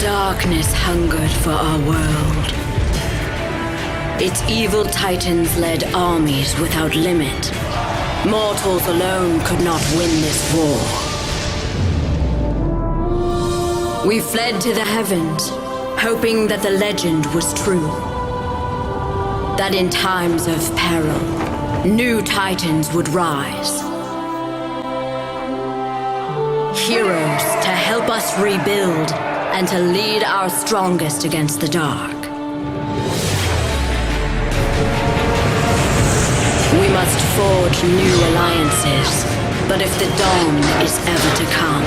Darkness hungered for our world. Its evil titans led armies without limit. Mortals alone could not win this war. We fled to the heavens, hoping that the legend was true. That in times of peril, new titans would rise. Heroes to help us rebuild and to lead our strongest against the dark. We must forge new alliances, but if the dawn is ever to come,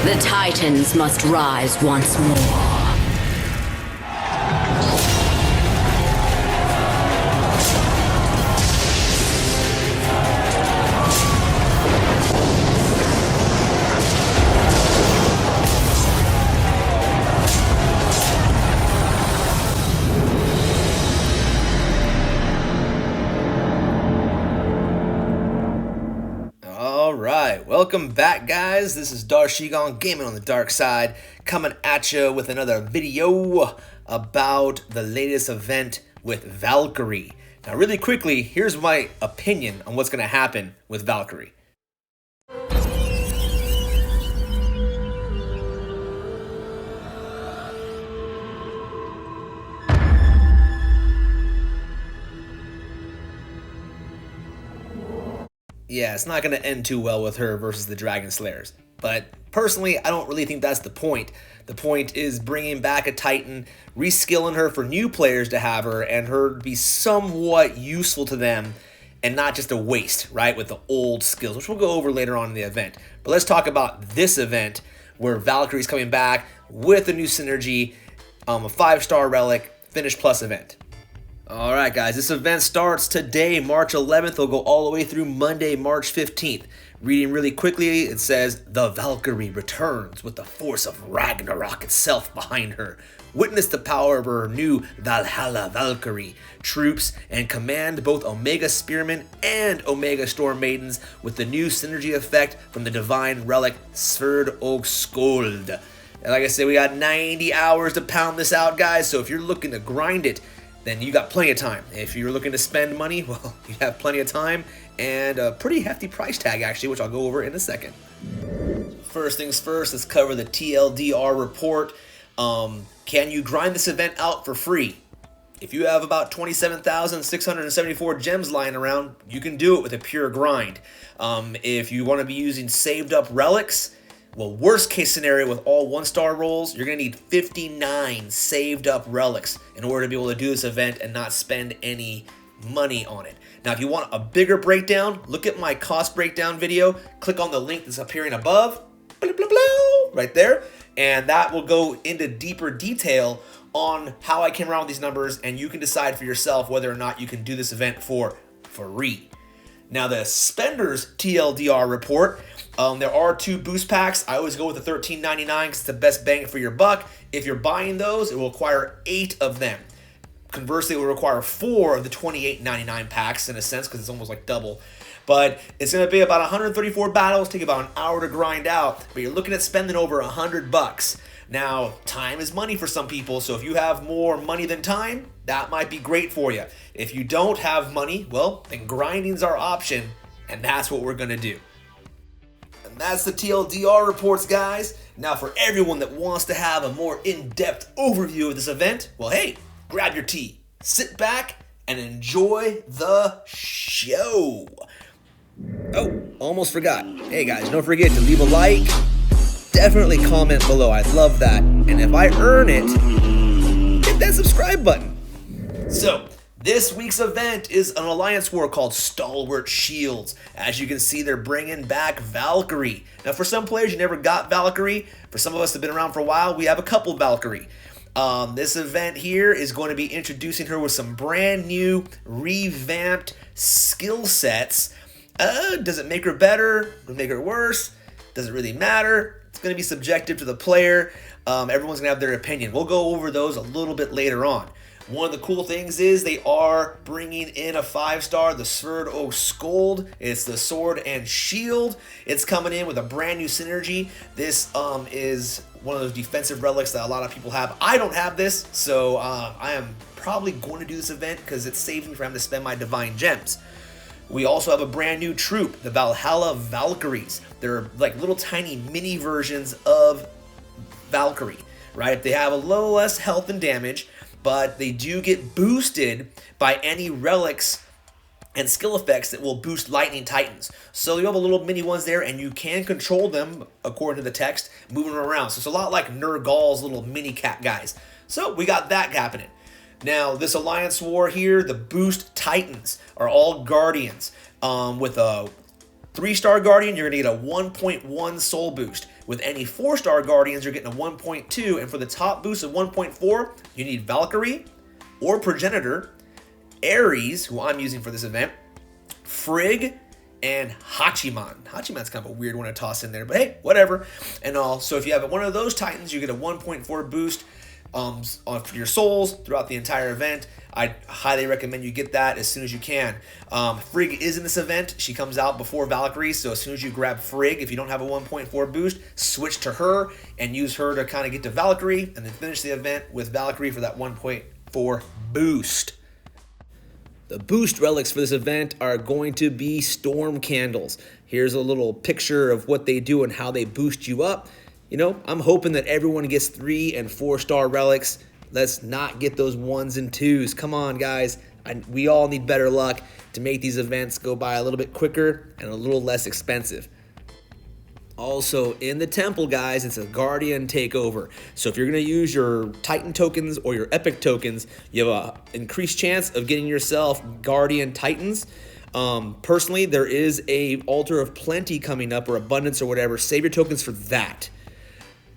the Titans must rise once more. Welcome back, guys. This is Darshigon Gaming on the Dark Side, coming at you with another video about the latest event with Valkyrie. Now, really quickly, here's my opinion on what's going to happen with Valkyrie. Yeah, it's not going to end too well with her versus the Dragon Slayers. But personally, I don't really think that's the point. The point is bringing back a Titan, reskilling her for new players to have her, and her to be somewhat useful to them and not just a waste, right, with the old skills, which we'll go over later on in the event. But let's talk about this event where Valkyrie's coming back with a new synergy, a 5-star relic, Finish Plus event. Alright guys, this event starts today, March 11th. It'll go all the way through Monday, March 15th. Reading really quickly, it says, "The Valkyrie returns with the force of Ragnarok itself behind her. Witness the power of her new Valhalla Valkyrie troops and command both Omega Spearmen and Omega Storm Maidens with the new synergy effect from the divine relic Sverd og Skold." And like I said, we got 90 hours to pound this out, guys, so if you're looking to grind it, then you got plenty of time. If you're looking to spend money, well, you have plenty of time and a pretty hefty price tag, actually, which I'll go over in a second. First things first, let's cover the TLDR report. Can you grind this event out for free? If you have about 27,674 gems lying around, you can do it with a pure grind. If you want to be using saved up relics, well, worst case scenario with all 1-star rolls, you're going to need 59 saved up relics in order to be able to do this event and not spend any money on it. Now, if you want a bigger breakdown, look at my cost breakdown video. Click on the link that's appearing above, blah, blah, blah, right there, and that will go into deeper detail on how I came around with these numbers, and you can decide for yourself whether or not you can do this event for free. Now, the Spenders TLDR report, there are 2 boost packs. I always go with the $13.99 because it's the best bang for your buck. If you're buying those, it will require 8 of them. Conversely, it will require 4 of the $28.99 packs in a sense because it's almost like double. But it's going to be about 134 battles, take about an hour to grind out, but you're looking at spending over $100. Now, time is money for some people, so if you have more money than time, that might be great for you. If you don't have money, well, then grinding's our option, and that's what we're going to do. And that's the TLDR reports, guys. Now, for everyone that wants to have a more in-depth overview of this event, well, hey, grab your tea, sit back, and enjoy the show. Oh, almost forgot. Hey, guys, don't forget to leave a like. Definitely comment below. I'd love that. And if I earn it, hit that subscribe button. So, this week's event is an alliance war called Stalwart Shields. As you can see, they're bringing back Valkyrie. Now, for some players, you never got Valkyrie. For some of us that have been around for a while, we have a couple Valkyrie. This event here is going to be introducing her with some brand new, revamped skill sets. Does it make her better? Does it make her worse? Does it really matter? It's going to be subjective to the player. Everyone's going to have their opinion. We'll go over those a little bit later on. One of the cool things is they are bringing in a 5-star, the Sverd og Skold. It's the sword and shield. It's coming in with a brand new synergy. This is one of those defensive relics that a lot of people have. I don't have this, so I am probably going to do this event because it saves me from having to spend my divine gems. We also have a brand new troop, the Valhalla Valkyries. They're like little tiny mini versions of Valkyrie, right? They have a little less health and damage, but they do get boosted by any relics and skill effects that will boost lightning titans. So you have a little mini ones there, and you can control them, according to the text, moving them around. So it's a lot like Nergal's little mini cat guys. So we got that happening. Now, this Alliance War here, the boost titans are all guardians. With a 3-star guardian, you're going to get a 1.1 soul boost. With any 4-star guardians, you're getting a 1.2. And for the top boost of 1.4, you need Valkyrie or Progenitor, Ares, who I'm using for this event, Frigg, and Hachiman. Hachiman's kind of a weird one to toss in there, but hey, whatever. And all. So if you have one of those titans, you get a 1.4 boost for your souls throughout the entire event. I highly recommend you get that as soon as you can. Frigg is in this event. She comes out before Valkyrie, so as soon as you grab Frigg, if you don't have a 1.4 boost, switch to her and use her to kind of get to Valkyrie, and then finish the event with Valkyrie for that 1.4 boost. The boost relics for this event are going to be storm candles. Here's a little picture of what they do and how they boost you up. You know, I'm hoping that everyone gets 3 and 4-star relics. Let's not get those 1s and 2s. Come on, guys. We all need better luck to make these events go by a little bit quicker and a little less expensive. Also, in the temple, guys, it's a Guardian takeover. So if you're going to use your Titan tokens or your Epic tokens, you have an increased chance of getting yourself Guardian Titans. Personally, there is a Altar of Plenty coming up, or Abundance or whatever. Save your tokens for that.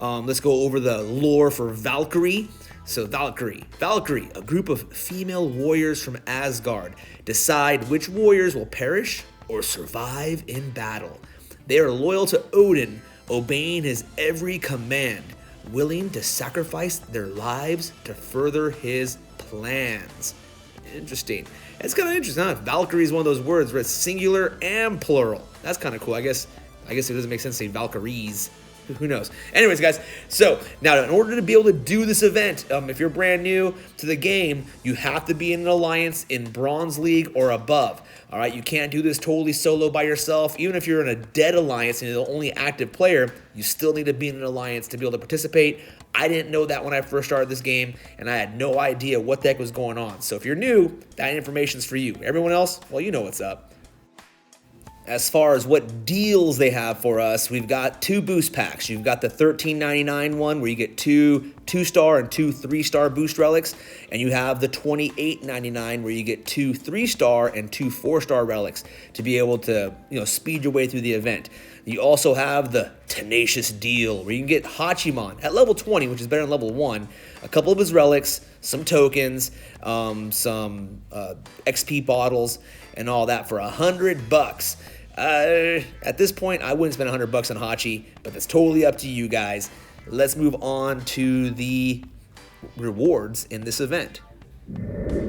Let's go over the lore for Valkyrie. So Valkyrie, a group of female warriors from Asgard. Decide which warriors will perish or survive in battle. They are loyal to Odin, obeying his every command, willing to sacrifice their lives to further his plans. Interesting. It's kind of interesting, huh? Valkyrie is one of those words where it's singular and plural. That's kind of cool. I guess it doesn't make sense to say Valkyries. Who knows? Anyways, guys, so now in order to be able to do this event, if you're brand new to the game, you have to be in an alliance in Bronze League or above. All right, you can't do this totally solo by yourself. Even if you're in a dead alliance and you're the only active player, you still need to be in an alliance to be able to participate. I didn't know that when I first started this game, and I had no idea what the heck was going on. So if you're new, that information's for you. Everyone else, well, you know what's up. As far as what deals they have for us, we've got 2 boost packs. You've got the $13.99 one where you get 2 2-star and 2 3-star boost relics, and you have the $28.99 where you get 2 3-star and 2 4-star relics to be able to, speed your way through the event. You also have the Tenacious deal where you can get Hachiman at level 20, which is better than level 1, a couple of his relics, some tokens, some XP bottles, and all that for $100. At this point, I wouldn't spend $100 on Hachi, but that's totally up to you guys. Let's move on to the rewards in this event.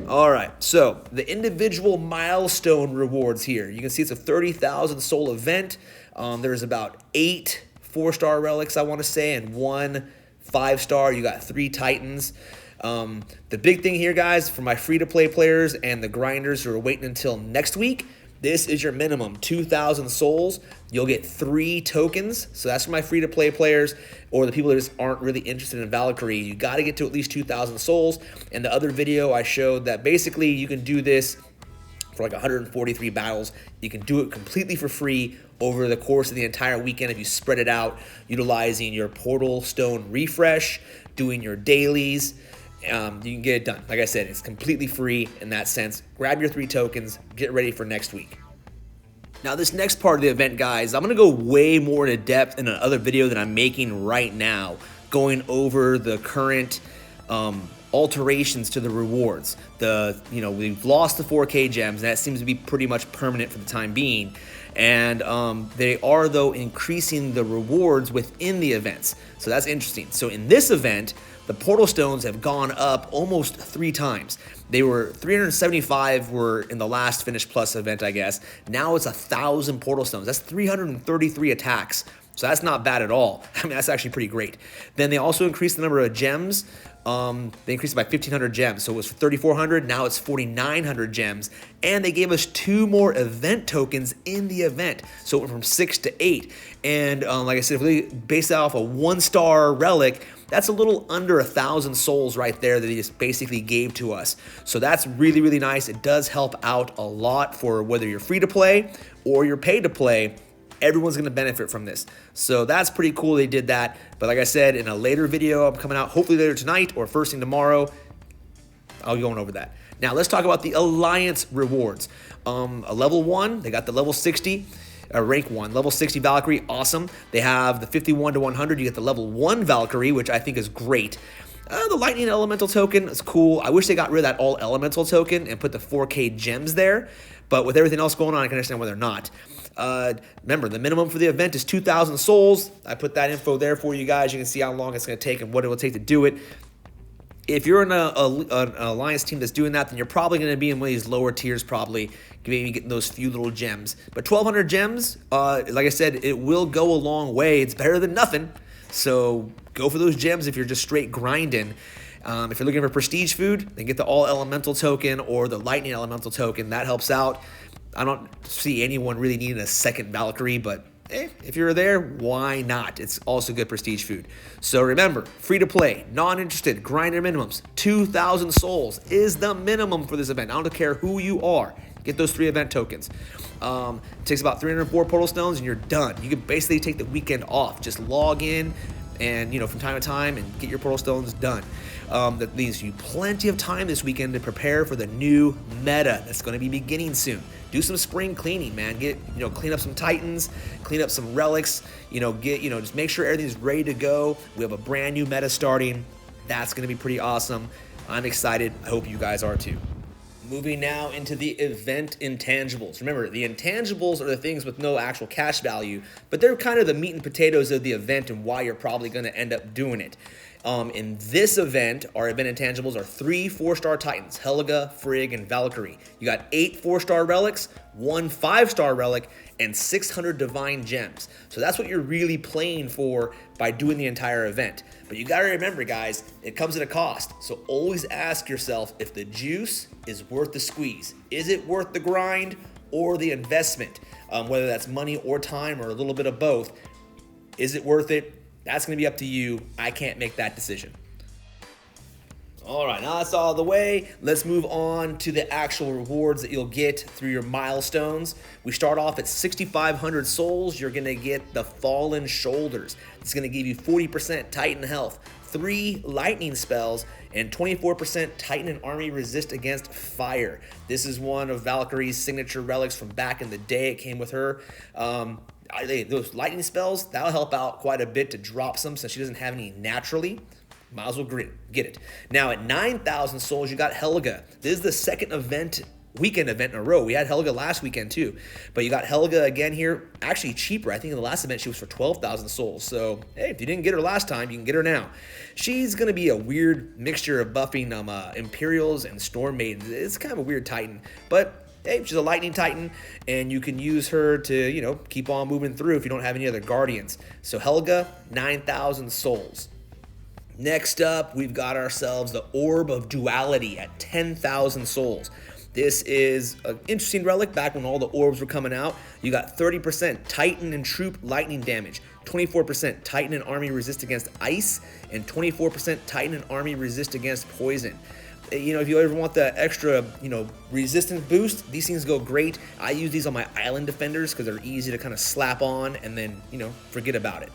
All right, so the individual milestone rewards here. You can see it's a 30,000 soul event. There's about 8 4-star relics, I want to say, and 1 5-star. You got 3 titans. The big thing here, guys, for my free-to-play players and the grinders who are waiting until next week, this is your minimum, 2,000 souls. You'll get 3 tokens. So that's for my free-to-play players or the people that just aren't really interested in Valkyrie. You got to get to at least 2,000 souls. In the other video, I showed that basically you can do this for like 143 battles. You can do it completely for free over the course of the entire weekend if you spread it out, utilizing your portal stone refresh, doing your dailies. You can get it done. Like I said, it's completely free in that sense. Grab your 3 tokens, get ready for next week. Now, this next part of the event, guys, I'm going to go way more into depth in another video that I'm making right now, going over the current alterations to the rewards. We've lost the 4K gems, and that seems to be pretty much permanent for the time being. And they are, though, increasing the rewards within the events. So that's interesting. So in this event, the portal stones have gone up almost 3 times. They were 375 were in the last Finish Plus event, I guess. Now it's 1,000 portal stones. That's 333 attacks So that's not bad at all. I mean, that's actually pretty great. Then they also increased the number of gems. They increased it by 1,500 gems. So it was 3,400. Now it's 4,900 gems. And they gave us 2 more event tokens in the event. So it went from 6 to 8. And like I said, if we base that off a 1-star relic, that's a little under 1,000 souls right there that he just basically gave to us. So that's really, really nice. It does help out a lot for whether you're free to play or you're paid to play. Everyone's going to benefit from this. So that's pretty cool they did that. But like I said, in a later video I'm coming out, hopefully later tonight or first thing tomorrow, I'll be going over that. Now let's talk about the Alliance rewards. A level 1, they got the level 60. Rank 1, level 60 Valkyrie, awesome. They have the 51 to 100, you get the level 1 Valkyrie, which I think is great. The Lightning Elemental token is cool. I wish they got rid of that All Elemental token and put the 4K gems there. But with everything else going on, I can understand why they're not. Remember, the minimum for the event is 2,000 souls. I put that info there for you guys. You can see how long it's going to take and what it will take to do it. If you're in an Alliance team that's doing that, then you're probably going to be in one of these lower tiers, probably maybe getting those few little gems. But 1,200 gems, like I said, it will go a long way. It's better than nothing. So go for those gems if you're just straight grinding. If you're looking for prestige food, then get the All Elemental token or the Lightning Elemental token. That helps out. I don't see anyone really needing a second Valkyrie, but if you're there, why not? It's also good prestige food. So remember, free to play, non-interested, grinder minimums, 2,000 souls is the minimum for this event. I don't care who you are. Get those 3 event tokens. It takes about 304 portal stones and you're done. You can basically take the weekend off. Just log in and, from time to time and get your portal stones done. That leaves you plenty of time this weekend to prepare for the new meta that's going to be beginning soon. Do some spring cleaning, man. Clean up some Titans, clean up some relics. Just make sure everything's ready to go. We have a brand new meta starting. That's going to be pretty awesome. I'm excited. I hope you guys are too. Moving now into the event intangibles. Remember, the intangibles are the things with no actual cash value, but they're kind of the meat and potatoes of the event and why you're probably going to end up doing it. In this event, our event intangibles are 3 4-star Titans, Helga, Frigg, and Valkyrie. You got 8 4-star relics, 1 5-star relic, and 600 divine gems. So that's what you're really playing for by doing the entire event. But you gotta remember, guys, it comes at a cost. So always ask yourself if the juice is worth the squeeze. Is it worth the grind or the investment? Whether that's money or time or a little bit of both. Is it worth it? That's going to be up to you. I can't make that decision. All right, now that's all out of the way. Let's move on to the actual rewards that you'll get through your milestones. We start off at 6,500 souls. You're going to get the Fallen Shoulders. It's going to give you 40% Titan health, 3 lightning spells, and 24% Titan and army resist against fire. This is one of Valkyrie's signature relics from back in the day. It came with her. Those lightning spells, that'll help out quite a bit to drop some since she doesn't have any naturally. Might as well get it. Now at 9,000 souls, you got Helga. This is the second weekend event in a row. We had Helga last weekend too, but you got Helga again here, actually cheaper. I think in the last event she was for 12,000 souls. So hey, if you didn't get her last time, you can get her now. She's gonna be a weird mixture of buffing Imperials and Storm Maidens. It's kind of a weird Titan, but hey, she's a lightning Titan, and you can use her to, keep on moving through if you don't have any other guardians. So Helga, 9,000 souls. Next up, we've got ourselves the Orb of Duality at 10,000 souls. This is an interesting relic back when all the orbs were coming out. You got 30% Titan and troop lightning damage, 24% Titan and army resist against ice, and 24% Titan and army resist against poison. If you ever want the extra, resistance boost, these things go great. I use these on my island defenders because they're easy to kind of slap on and then, forget about it.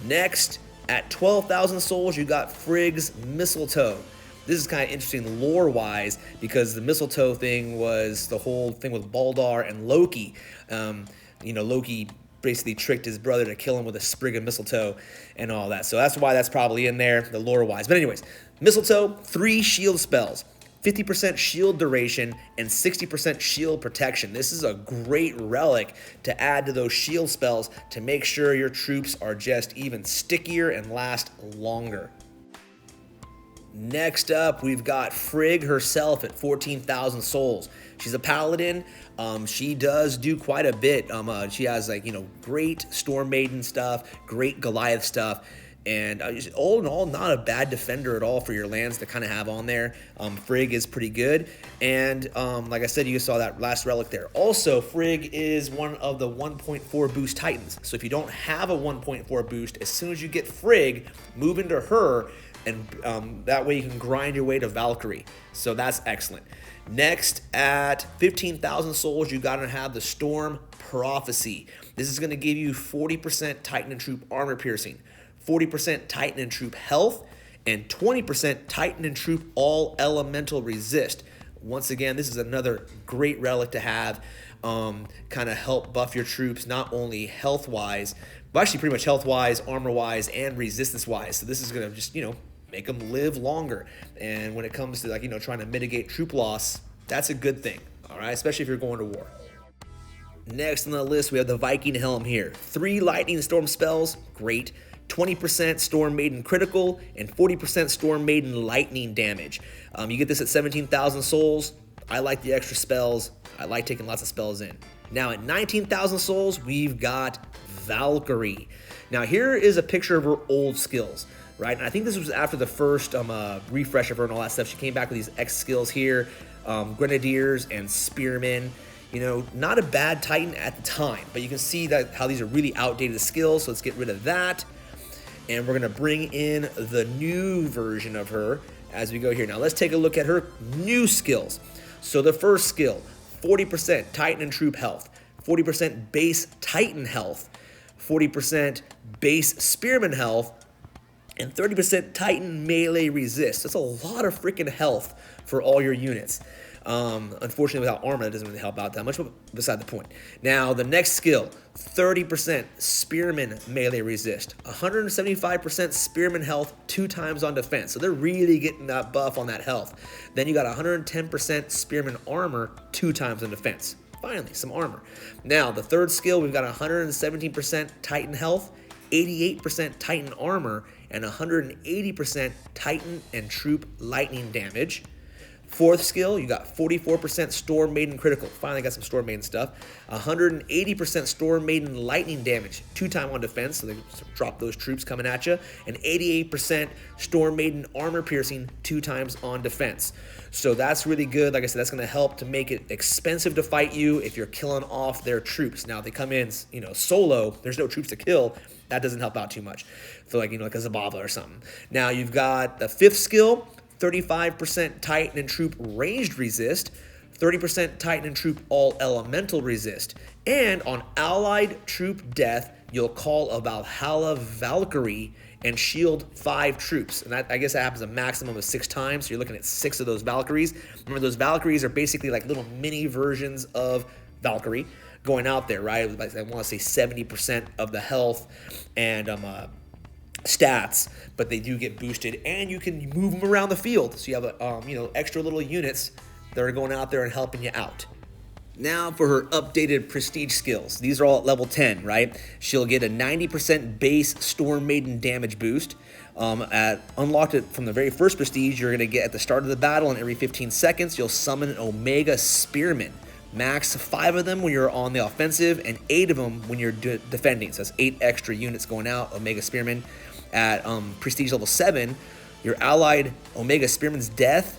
Next, at 12,000 souls, you got Frigg's Mistletoe. This is kind of interesting lore-wise because the mistletoe thing was the whole thing with Baldar and Loki. Loki basically tricked his brother to kill him with a sprig of mistletoe and all that. So that's why that's probably in there, the lore-wise. But anyways, mistletoe, 3 shield spells, 50% shield duration, and 60% shield protection. This is a great relic to add to those shield spells to make sure your troops are just even stickier and last longer. Next up, we've got Frigg herself at 14,000 souls. She's a paladin. She does do quite a bit. She has great Storm Maiden stuff, great Goliath stuff, and all in all, not a bad defender at all for your lands to kind of have on there. Frigg is pretty good, and like I said, you saw that last relic there. Also, Frigg is one of the 1.4 boost titans. So if you don't have a 1.4 boost, as soon as you get Frigg, move into her, and that way you can grind your way to Valkyrie. So that's excellent. Next, at 15,000 souls, you gotta have the Storm Prophecy. This is gonna give you 40% Titan and Troop armor piercing, 40% Titan and Troop health, and 20% Titan and Troop all elemental resist. Once again, this is another great relic to have, kind of help buff your troops, not only health-wise, but actually pretty much health-wise, armor-wise, and resistance-wise. So this is gonna just, make them live longer. And when it comes to trying to mitigate troop loss, that's a good thing, all right, especially if you're going to war. Next on the list, we have the Viking Helm here. 3 lightning storm spells, great. 20% Storm Maiden critical and 40% Storm Maiden lightning damage. You get this at 17,000 souls. I like the extra spells. I like taking lots of spells in. Now at 19,000 souls, we've got Valkyrie. Now here is a picture of her old skills. Right, and I think this was after the first refresh of her and all that stuff. She came back with these X skills here, Grenadiers and Spearmen. Not a bad Titan at the time, but you can see that how these are really outdated skills. So let's get rid of that, and we're gonna bring in the new version of her as we go here. Now let's take a look at her new skills. So the first skill, 40% Titan and Troop health, 40% base Titan health, 40% base Spearman health, and 30% Titan melee resist. That's a lot of freaking health for all your units. Unfortunately, without armor, that doesn't really help out that much, but beside the point. Now, the next skill, 30% Spearman melee resist, 175% Spearman health 2 times on defense. So they're really getting that buff on that health. Then you got 110% Spearman armor 2 times on defense. Finally, some armor. Now, the third skill, we've got 117% Titan health, 88% Titan armor, and 180% Titan and Troop lightning damage. Fourth skill, you got 44% Storm Maiden critical. Finally got some Storm Maiden stuff. 180% Storm Maiden lightning damage, 2 times on defense, so they drop those troops coming at you. And 88% Storm Maiden armor piercing, 2 times on defense. So that's really good. Like I said, that's going to help to make it expensive to fight you if you're killing off their troops. Now, if they come in, solo, there's no troops to kill. That doesn't help out too much. For like a Zabava or something. Now, you've got the fifth skill, 35% Titan and Troop ranged resist, 30% Titan and Troop all elemental resist, and on allied troop death, you'll call a Valhalla Valkyrie and shield 5 troops. And I guess that happens a maximum of 6 times, so you're looking at 6 of those Valkyries. Remember, those Valkyries are basically like little mini versions of Valkyrie going out there, right? I want to say 70% of the health and stats, but they do get boosted, and you can move them around the field. So you have extra little units that are going out there and helping you out. Now for her updated prestige skills. These are all at level 10, right? She'll get a 90% base Storm Maiden damage boost. Unlocked it from the very first prestige, you're going to get at the start of the battle, and every 15 seconds, you'll summon an Omega Spearman. Max 5 of them when you're on the offensive, and 8 of them when you're defending. So that's 8 extra units going out, Omega Spearman. At prestige level 7, your allied Omega Spearman's death,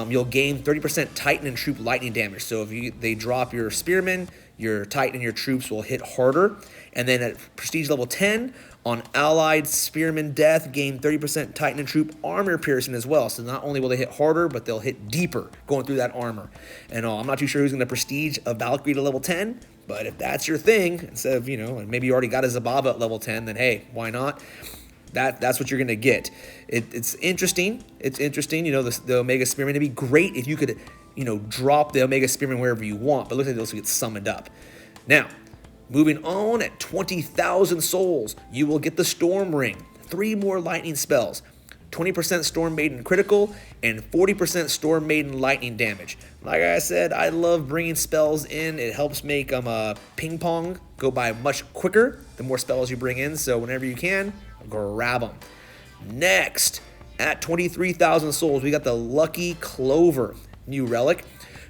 you'll gain 30% Titan and Troop lightning damage. So if they drop your Spearman, your Titan and your troops will hit harder. And then at prestige level 10, on allied Spearman death, gain 30% Titan and Troop armor piercing as well. So not only will they hit harder, but they'll hit deeper going through that armor. And I'm not too sure who's going to prestige a Valkyrie to level 10, but if that's your thing, instead of, and maybe you already got a Zabava at level 10, then hey, why not? That's what you're going to get. It's interesting. It's interesting, the Omega Spearman. It'd be great if you could, drop the Omega Spearman wherever you want, but it looks like those get summoned up. Now, moving on, at 20,000 souls, you will get the Storm Ring, 3 more lightning spells, 20% Storm Maiden critical, and 40% Storm Maiden lightning damage. Like I said, I love bringing spells in. It helps make ping pong go by much quicker the more spells you bring in, so whenever you can, grab them. Next, At 23,000 souls, we got the Lucky Clover, new relic.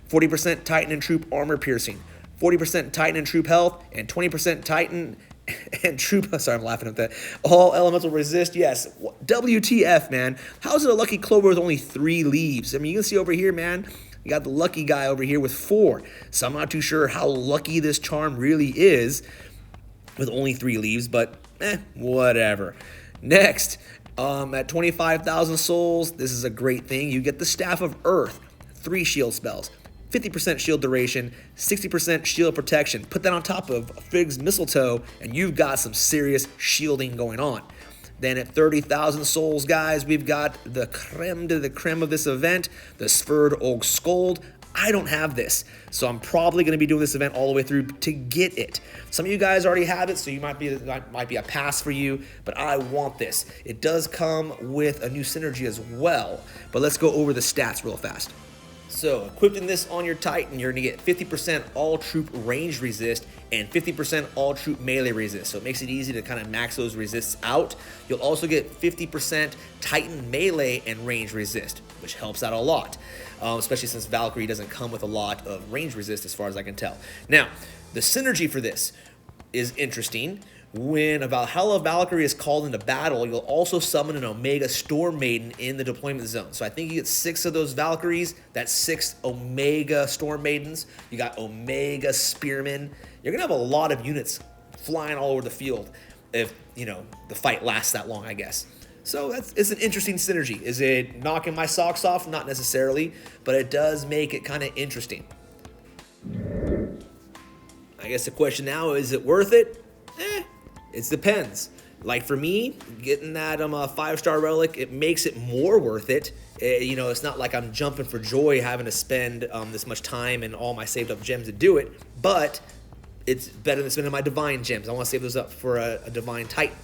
40% Titan and Troop armor piercing, 40% Titan and Troop health, and 20% Titan and Troop, sorry, I'm laughing at that. All elemental resist, yes. WTF, man. How is it a Lucky Clover with only 3 leaves? I mean, you can see over here, man, you got the lucky guy over here with 4. So I'm not too sure how lucky this charm really is with only 3 leaves, but whatever. Next, at 25,000 souls, this is a great thing. You get the Staff of Earth, 3 shield spells, 50% shield duration, 60% shield protection. Put that on top of Figg's Mistletoe, and you've got some serious shielding going on. Then at 30,000 souls, guys, we've got the creme de la creme of this event, the Sverd Og Skold. I don't have this, so I'm probably going to be doing this event all the way through to get it. Some of you guys already have it, so you might be a pass for you, but I want this. It does come with a new synergy as well, but let's go over the stats real fast. So, equipping this on your Titan, you're going to get 50% all-troop range resist and 50% all-troop melee resist. So it makes it easy to kind of max those resists out. You'll also get 50% Titan melee and range resist, which helps out a lot, especially since Valkyrie doesn't come with a lot of range resist as far as I can tell. Now, the synergy for this is interesting. When a Valhalla Valkyrie is called into battle, you'll also summon an Omega Storm Maiden in the deployment zone. So I think you get 6 of those Valkyries. That's 6 Omega Storm Maidens. You got Omega Spearmen. You're going to have a lot of units flying all over the field if, you know, the fight lasts that long, I guess. So it's an interesting synergy. Is it knocking my socks off? Not necessarily, but it does make it kind of interesting. I guess the question now, is it worth it? It depends. Like for me, getting that 5-star relic, it makes it more worth it. You know, it's not like I'm jumping for joy having to spend this much time and all my saved up gems to do it, but it's better than spending my divine gems. I want to save those up for a divine Titan.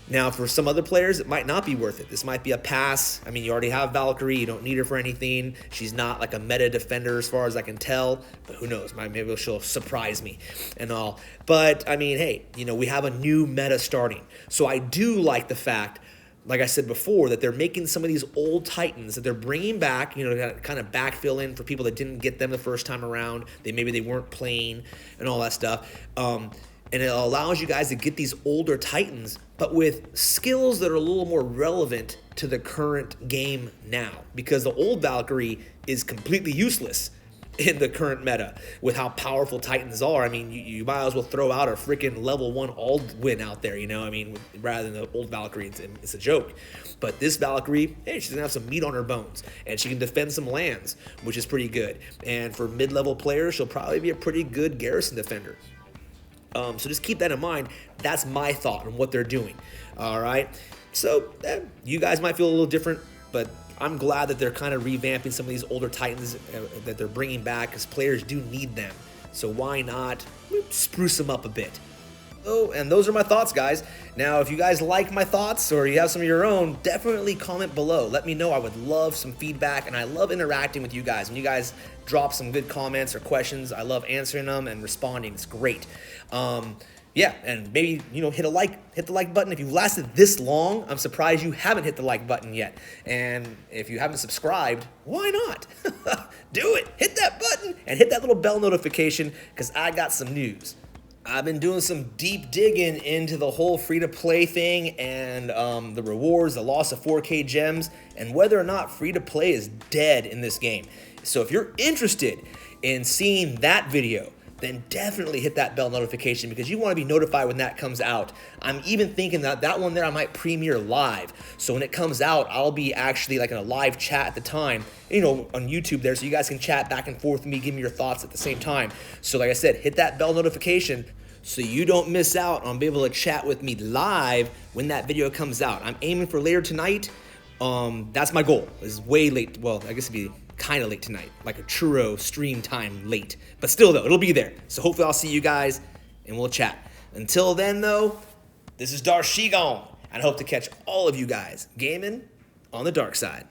Now, for some other players, it might not be worth it. This might be a pass. I mean, you already have Valkyrie. You don't need her for anything. She's not like a meta defender as far as I can tell. But who knows? Maybe she'll surprise me and all. But, I mean, hey, you know, we have a new meta starting. So I do like the fact, like I said before, that they're making some of these old Titans that they're bringing back, you know, to kind of backfill in for people that didn't get them the first time around. Maybe they weren't playing and all that stuff. And it allows you guys to get these older Titans, but with skills that are a little more relevant to the current game now. Because the old Valkyrie is completely useless in the current meta with how powerful Titans are. I mean, you might as well throw out a freaking level 1 Ald-win out there, you know? I mean, rather than the old Valkyrie, it's a joke. But this Valkyrie, hey, she's gonna have some meat on her bones, and she can defend some lands, which is pretty good. And for mid-level players, she'll probably be a pretty good garrison defender. So just keep that in mind. That's my thought on what they're doing. All right. So you guys might feel a little different, but I'm glad that they're kind of revamping some of these older Titans that they're bringing back, because players do need them. So why not spruce them up a bit? Oh, and those are my thoughts, guys. Now, if you guys like my thoughts or you have some of your own, definitely comment below. Let me know. I would love some feedback, and I love interacting with you guys. When you guys drop some good comments or questions, I love answering them and responding. It's great. Yeah, and maybe, you know, hit the like button. If you've lasted this long, I'm surprised you haven't hit the like button yet. And if you haven't subscribed, why not? Do it. Hit that button and hit that little bell notification, because I got some news. I've been doing some deep digging into the whole free-to-play thing and the rewards, the loss of 4K gems, and whether or not free-to-play is dead in this game. So if you're interested in seeing that video, then definitely hit that bell notification, because you want to be notified when that comes out. I'm even thinking that one there I might premiere live. So when it comes out, I'll be actually like in a live chat at the time, you know, on YouTube there, so you guys can chat back and forth with me, give me your thoughts at the same time. So like I said, hit that bell notification so you don't miss out on being able to chat with me live when that video comes out. I'm aiming for later tonight. That's my goal. It's way late. Well, I guess it'd be kind of late tonight, like a churro stream time late. But still, though, it'll be there. So hopefully I'll see you guys, and we'll chat. Until then, though, this is Darshigon, and I hope to catch all of you guys gaming on the dark side.